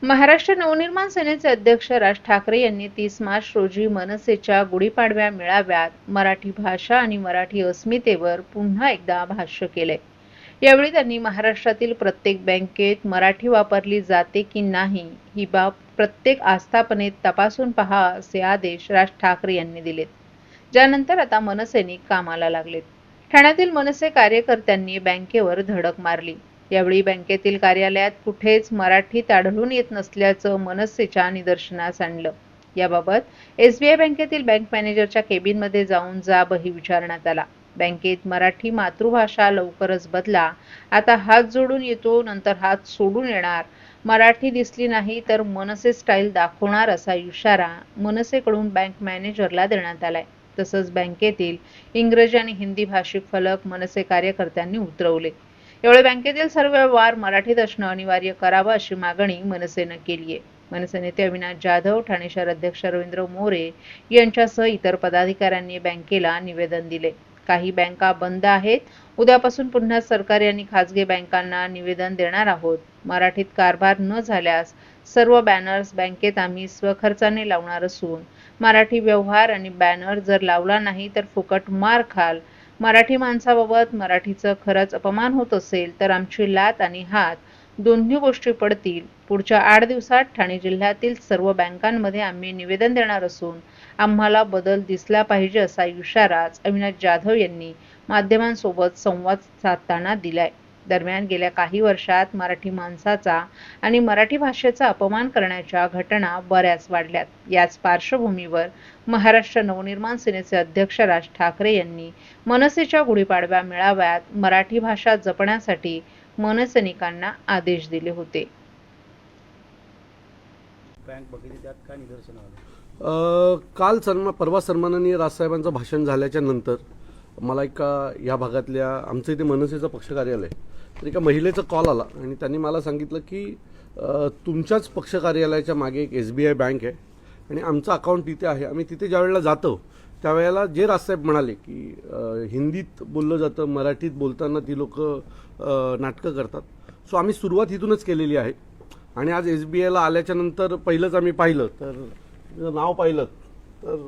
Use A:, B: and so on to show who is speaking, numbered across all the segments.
A: महाराष्ट्र नवनिर्माण सेनेचे अध्यक्ष राज ठाकरे यांनी 30 मार्च रोजी मनसेच्या गुढीपाडव्या मेळाव्यात मराठी भाषा आणि मराठी अस्मितेवर पुन्हा एकदा भाष्य केले। यावेळी त्यांनी महाराष्ट्रातील प्रत्येक बँकेत मराठी वापरली जाते की नाही ही बाब प्रत्येक आस्थापनेत तपासून पहा असे आदेश राज ठाकरे यांनी दिलेत। ज्यानंतर आता मनसेने कामाला लागलेत। ठाण्यातील मनसे कार्यकर्त्यांनी बँकेवर धडक मारली। यावेळी बँकेतील कार्यालयात कुठेच मराठीत आढळून येत नसल्याचं मनसेच्या निदर्शनास आणलं। याबाबत एसबीआय बँकेतील बँक मॅनेजरच्या केबिनमध्ये जाऊन जाबही विचारण्यात आला। बँकेत मराठी मातृभाषा लवकरच बदला, आता हात जोडून येतो नंतर हात सोडून येणार, मराठी दिसली नाही तर मनसे स्टाईल दाखवणार असा इशारा मनसेकडून बँक मॅनेजरला देण्यात आलाय। तसंच बँकेतील इंग्रजी आणि हिंदी भाषिक फलक मनसे कार्यकर्त्यांनी उतरवले। यावेळी बँकेतील सर्व व्यवहार मराठीत असणं अनिवार्य करावं अशी मागणी मनसेनं केली आहे। मनसे नेते अविनाश जाधव, ठाणे शहर अध्यक्ष रवींद्र मोरे यांच्यासह इतर पदाधिकाऱ्यांनी बँकेला निवेदन दिले। काही बँका बंद आहेत, उद्यापासून पुन्हा सरकारी आणि खासगी बँकांना निवेदन देणार आहोत। मराठीत कारभार न झाल्यास सर्व बॅनर्स बँकेत आम्ही स्वखर्चाने लावणार असून मराठी व्यवहार आणि बॅनर जर लावला नाही तर फुकट मार खाल। मराठी माणसाबाबत मराठीचं खरंच अपमान होत असेल तर आमची लात आणि हात दोन्ही गोष्टी पडतील। पुढच्या 8 दिवसात ठाणे जिल्ह्यातील सर्व बँकांमध्ये आम्ही निवेदन देणार असून आम्हाला बदल दिसला पाहिजे असा इशाराच अविनाश जाधव यांनी माध्यमांसोबत संवाद साधताना दिलाय। दरम्यान गेल्या काही वर्षात मराठी माणसाचा आणि मराठी भाषेचा अपमान करण्याच्या घटना बऱ्याच वाढल्यात। याच पार्श्वभूमीवर महाराष्ट्र नवनिर्माण सेनेचे अध्यक्ष राज ठाकरे यांनी मनसेच्या गुढीपाडव्या मेळाव्यात मराठी भाषा जपण्यासाठी मनसैनिकांना आदेश दिले होते।
B: काल परवा सन्माननीय राजसाहेबांचं भाषण झाल्याच्या नंतर मला या भागातल्या आमचं इथे मनसेचं पक्ष कार्यालय तर एका महिलेचा कॉल आला आणि त्यांनी मला सांगितलं की तुमच्याच पक्ष कार्यालयाच्या मागे एक एसबीआय बँक आहे आणि आमचं अकाउंट तिथे आहे। आम्ही तिथे ज्या वेळेला जातो त्यावेळेला जे राजसाहेब म्हणाले की हिंदीत बोललं जातं, मराठीत बोलताना ती लोक नाटकं करतात। सो आम्ही सुरुवात इथूनच केलेली आहे आणि आज एसबीआयला आल्याच्या नंतर पहिलंच आम्ही पाहिलं तर नाव पाहिलं तर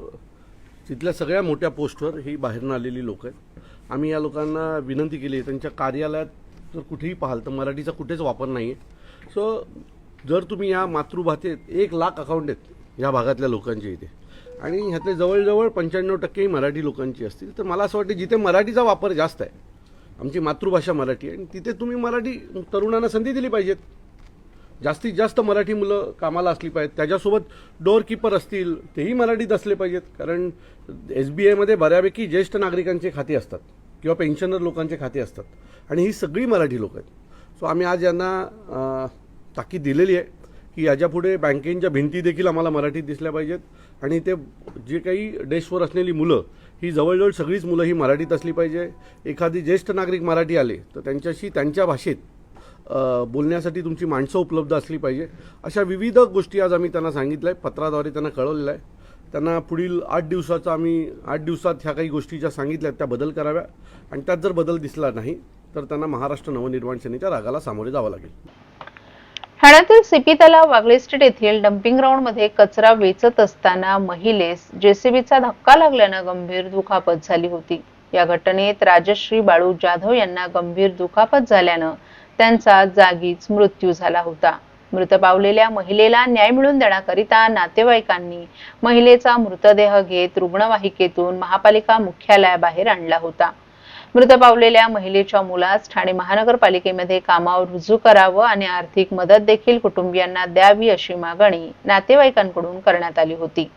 B: तिथल्या सगळ्या मोठ्या पोस्टवर ही बाहेरनं आलेली लोक आहेत। आम्ही या लोकांना विनंती केली आहे, त्यांच्या कार्यालयात जर कुठेही पाहाल तर मराठीचा कुठेच वापर नाही आहे। सो जर तुम्ही या मातृभाषेत 1 लाख अकाउंट आहेत या भागातल्या लोकांचे इथे आणि ह्यातले जवळजवळ 95% मराठी लोकांची असतील, तर मला असं वाटतं जिथे मराठीचा वापर जास्त आहे, आमची मातृभाषा मराठी आहे, आणि तिथे तुम्ही मराठी तरुणांना संधी दिली पाहिजेत। जास्तीत जास्त मराठी मुलं कामाला असली पाहिजेत, त्याच्यासोबत डोअर कीपर असतील तेही मराठीत असले पाहिजेत, कारण एसबीआयमध्ये बऱ्यापैकी ज्येष्ठ नागरिकांचे खाते असतात किंवा पेन्शनर लोकांचे खाते असतात आणि ही सगळी मराठी लोक आहेत। सो आम्ही आज यांना ताकीद दिलेली आहे की याच्यापुढे बँकेच्या भिंती देखील आम्हाला मराठीत दिसल्या पाहिजेत आणि ते जे काही डेस्कवर असलेली मुलं ही जवळजवळ सगळीच मुलं ही मराठीत असली पाहिजे। एखादी ज्येष्ठ नागरिक मराठी आले तर त्यांच्याशी त्यांच्या भाषेत बोलण्यासाठी तुमची माणसं उपलब्ध असली पाहिजे। अशा विविध गोष्टी आज आम्ही त्यांना सांगितलं आहे, पत्राद्वारे त्यांना कळवलेलं आहे। त्यांना पुढील 8 दिवसात ह्या काही गोष्टी ज्या सांगितल्या त्या बदल कराव्या आणि त्यात जर बदल दिसला नाही तर त्यांना महाराष्ट्र नवनिर्माण सेनेच्या रागाला सामोरे जावं लागेल।
A: ठाण्यातील सीपी तलाव वागळे स्ट्रीट येथील डम्पिंग ग्राउंडमध्ये कचरा वेचत असताना महिलेस जेसीबीचा धक्का लागल्यानं गंभीर दुखापत झाली होती। या घटनेत राजश्री बाळू जाधव यांना गंभीर दुखापत झाल्यानं त्यांचा जागीच मृत्यू झाला होता। मृत पावलेल्या महिलेला न्याय मिळवून देण्याकरिता नातेवाईकांनी महिलेचा मृतदेह घेत रुग्णवाहिकेतून महापालिका मुख्यालयाबाहेर आणला होता। मृत पावलेल्या महिलेच्या मुलास ठाणे महानगरपालिकेमध्ये कामावर रुजू करावं आणि आर्थिक मदत देखील कुटुंबियांना द्यावी अशी मागणी नातेवाईकांकडून करण्यात आली होती।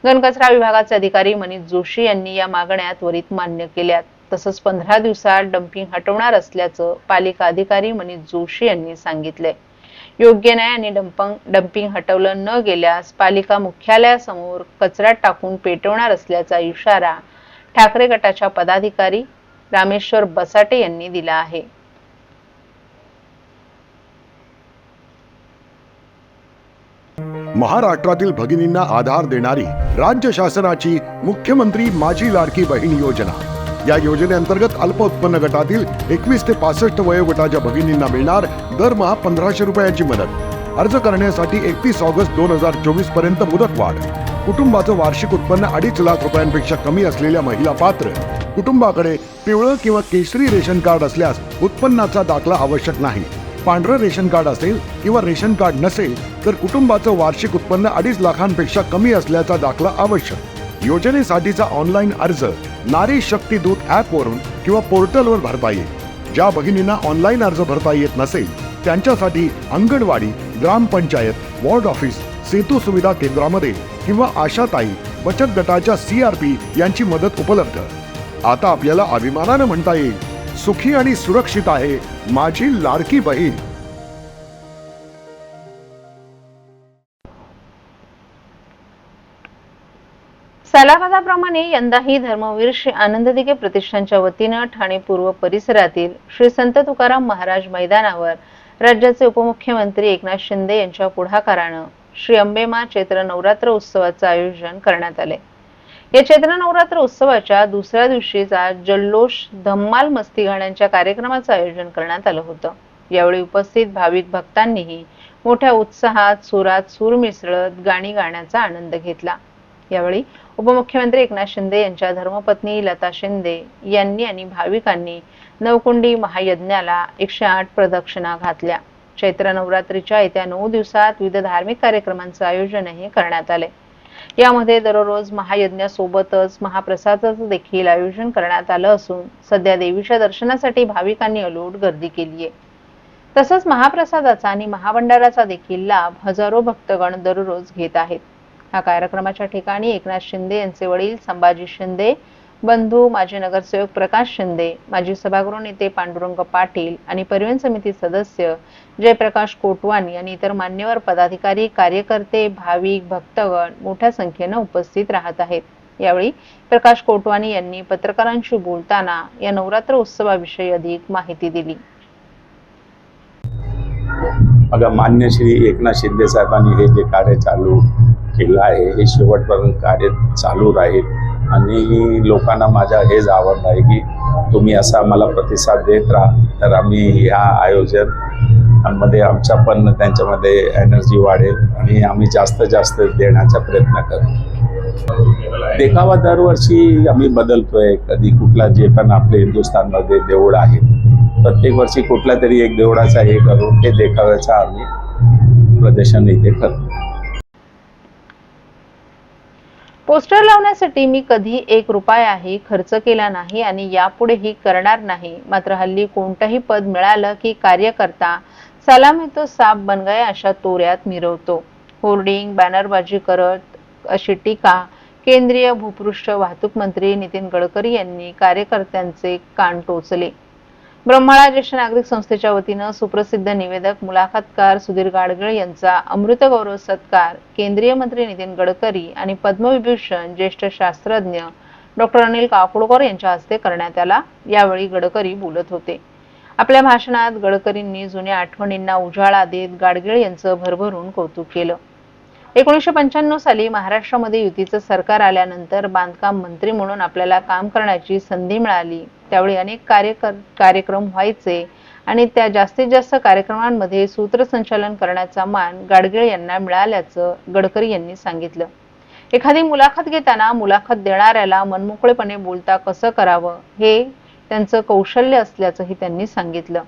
A: घनकचरा विभागाचे अधिकारी मनीष जोशी यांनी या मागण्या त्वरित मान्य केल्यात। तसंच 15 दिवसात डम्पिंग हटवणार असल्याचं पालिका अधिकारी मनीष जोशी यांनी सांगितले। योग्य न्याय आणि डम्पिंग हटवलं न गेल्यास पालिका मुख्यालयासमोर कचरा टाकून पेटवणार असल्याचा इशारा ठाकरे गटाच्या पदाधिकारी रामेश्वर बसाटे यांनी दिला आहे।
C: महाराष्ट्रातील भगिनींना आधार देणारी राज्य शासनाची मुख्यमंत्री माझी लाडकी बहीण योजना। या योजनेअंतर्गत अल्प उत्पन्न गटातील 21 ते 65 वयोगटाच्या भगिनींना मिळणार दरमहा 1500 रुपयांची मदत। अर्ज करण्यासाठी 31 ऑगस्ट 2024 पर्यंत मुदतवाढ. कुटुंबाचं वार्षिक उत्पन्न 2.5 लाख रुपयांपेक्षा कमी असलेल्या महिला पात्र. कुटुंबाकडे पिवळं किंवा केशरी रेशन कार्ड असल्यास उत्पन्नाचा दाखला आवश्यक नाही. पांढरं रेशन कार्ड असेल किंवा रेशन कार्ड नसेल तर कुटुंबाचं वार्षिक उत्पन्न 2.5 लाखांपेक्षा कमी असल्याचा दाखला आवश्यक. योजनेसाठीचा ऑनलाईन अर्ज नारी शक्ती दूत ॲपवरून किंवा पोर्टलवर भरता येईल. ज्या भगिनींना ऑनलाईन अर्ज भरता येत नसेल त्यांच्यासाठी अंगणवाडी, ग्रामपंचायत, वॉर्ड ऑफिस, सेतू सुविधा केंद्रामध्ये किंवा आशाताई बचत गटाच्या CRP यांची मदत उपलब्ध. आता आपल्याला अभिमानानं म्हणता येईल, सुखी आणि सुरक्षित आहे माझी लाडकी बहीण.
A: सालाबादाप्रमाणे यंदाही धर्मवीर श्री आनंद दिघे प्रतिष्ठानच्या वतीनं ठाणे पूर्व परिसरातील श्री संत तुकाराम महाराज मैदानावर राज्याचे उपमुख्यमंत्री एकनाथ शिंदे यांच्या पुढाकारानं श्री अंबेमा चैत्र नवरात्र उत्सवाचं आयोजन करण्यात आले. या चैत्र नवरात्र उत्सवाच्या दुसऱ्या दिवशीचा जल्लोष धम्माल मस्ती गाण्यांच्या कार्यक्रमाचं आयोजन करण्यात आलं होतं. यावेळी उपस्थित भाविक भक्तांनीही मोठ्या उत्साहात सुरात सूर मिसळत गाणी गाण्याचा आनंद घेतला. यावेळी उपमुख्यमंत्री एकनाथ शिंदे यांच्या धर्मपत्नी लता शिंदे यांनी आणि भाविकांनी नवकुंडी महायज्ञाला 108 प्रदक्षिणा घातल्या. चैत्र नवरात्रीच्या येत्या 9 दिवसात विविध धार्मिक कार्यक्रमांचं आयोजनही करण्यात आले. यामध्ये दररोज महायज्ञासोबतच महाप्रसादाचं देखील आयोजन करण्यात आलं असून सध्या देवीच्या दर्शनासाठी भाविकांनी अलोट गर्दी केली आहे. तसंच महाप्रसादाचा आणि महाभंडाराचा देखील लाभ हजारो भक्तगण दररोज घेत आहेत. या कार्यक्रमाच्या ठिकाणी एकनाथ शिंदे यांचे वडील संभाजी शिंदे, बंधू माजी नगरसेवक प्रकाश शिंदे, माजी सभागृह नेते पांडुरंग पाटील आणि परिवहन समिती सदस्य जयप्रकाश कोटवानी आणि इतर मान्यवर पदाधिकारी, कार्यकर्ते, भाविक, भक्तगण मोठ्या संख्येनं उपस्थित राहत आहेत. यावेळी प्रकाश कोटवानी यांनी पत्रकारांशी बोलताना या नवरात्र उत्सवाविषयी अधिक माहिती दिली.
D: बघा, मान्य श्री एकनाथ शिंदे साहेबांनी हे जे कार्य चालू केलं आहे हे शेवटपर्यंत कार्य चालू राहील आणि लोकांना माझ्या हेच आवडलं आहे की तुम्ही असा मला प्रतिसाद देत राहा तर आम्ही ह्या आयोजनांमध्ये आमच्या पण त्यांच्यामध्ये एनर्जी वाढेल आणि आम्ही जास्त जास्त देण्याचा प्रयत्न करू. देखावा दरवर्षी आम्ही बदलतोय. कधी कुठला जे पण आपले हिंदुस्थानमध्ये देऊळ आहे प्रत्येक वर्षी कुठला तरी एक देवळाचा हे करून ते देखाव्याचा आम्ही प्रदर्शन इथे करतो.
A: पोस्टर लावण्यासाठी मी कधी 1 रुपयाही खर्च केला नाही आणि यापुढेही करणार नाही. मात्र हल्ली कोणतंही पद मिळालं की कार्यकर्ता साला में तो सांप बन गया अशा तोऱ्यात मिरवतो. होर्डिंग, बॅनरबाजी करत अशी टीका केंद्रीय भूपृष्ठ वाहतूक मंत्री नितीन गडकरी यांनी कार्यकर्त्यांचे कान टोचले. ब्रह्मळा ज्येष्ठ नागरिक संस्थेच्या वतीनं सुप्रसिद्ध निवेदक मुलाखतकार सुधीर गाडगीळ यांचा अमृत गौरव सत्कार केंद्रीय मंत्री नितीन गडकरी आणि पद्मविभूषण ज्येष्ठ शास्त्रज्ञ डॉक्टर अनिल काकोडकर यांच्या हस्ते करण्यात आला. यावेळी गडकरी बोलत होते. आपल्या भाषणात गडकरींनी जुन्या आठवणींना उजाळा देत गाडगीळ यांचं भरभरून कौतुक केलं. 1995 साली महाराष्ट्रामध्ये युतीचं सरकार आल्यानंतर बांधकाम मंत्री म्हणून आपल्याला काम करण्याची संधी मिळाली. त्यावेळी अनेक कार्यक्रम व्हायचे आणि त्या जास्तीत जास्त कार्यक्रमांमध्ये सूत्रसंचालन करण्याचा मान गाडगीळ यांना मिळाल्याचं गडकरी यांनी सांगितलं. एखादी मुलाखत घेताना मुलाखत देणाऱ्याला मनमोकळेपणे बोलता कसं करावं हे त्यांचं कौशल्य असल्याचंही त्यांनी सांगितलं.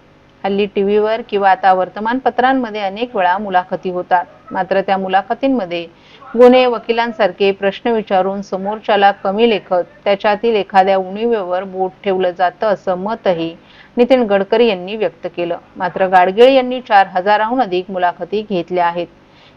A: हल्ली टीव्हीवर किंवा आता वर्तमानपत्रांमध्ये अनेक वेळा मुलाखती होतात. मात्र त्या मुलाखतींमध्ये गुन्हे वकिलांसारखे प्रश्न विचारून समोरच्याला कमी लेखत त्याच्यातील एखाद्या उणीवेवर बोट ठेवलं जातं असं मतही नितीन गडकरी यांनी व्यक्त केलं. मात्र गाडगीळ यांनी 4000हून अधिक मुलाखती घेतल्या आहेत.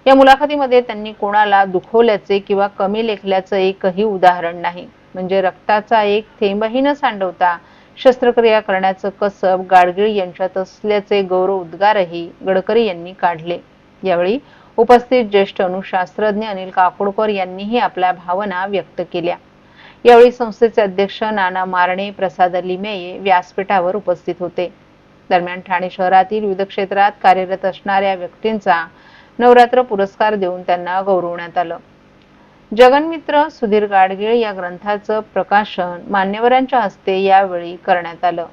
A: या मुलाखतीमध्ये त्यांनी कोणाला दुखवल्याचे किंवा कमी लेखल्याचं एकही उदाहरण नाही. म्हणजे रक्ताचा एक थेंबही न सांडवता शस्त्रक्रिया करण्याचं कसब गाडगीळ यांच्यात असल्याचे गौरव उद्गारही गडकरी यांनी काढले. यावेळी उपस्थित ज्येष्ठ अणुशास्त्रज्ञ अनिल काकोडकर यांनीही आपल्या भावना व्यक्त केल्या. यावेळी संस्थेचे अध्यक्ष नाना मारणे, प्रसाद लिमेये व्यासपीठावर उपस्थित होते. दरम्यान ठाणे शहरातील विविध क्षेत्रात कार्यरत असणाऱ्या व्यक्तींचा नवरात्र पुरस्कार देऊन त्यांना गौरवण्यात आलं. जगन्मित्र सुधीर गाडगीळ या ग्रंथाचं प्रकाशन मान्यवरांच्या हस्ते यावेळी करण्यात आलं.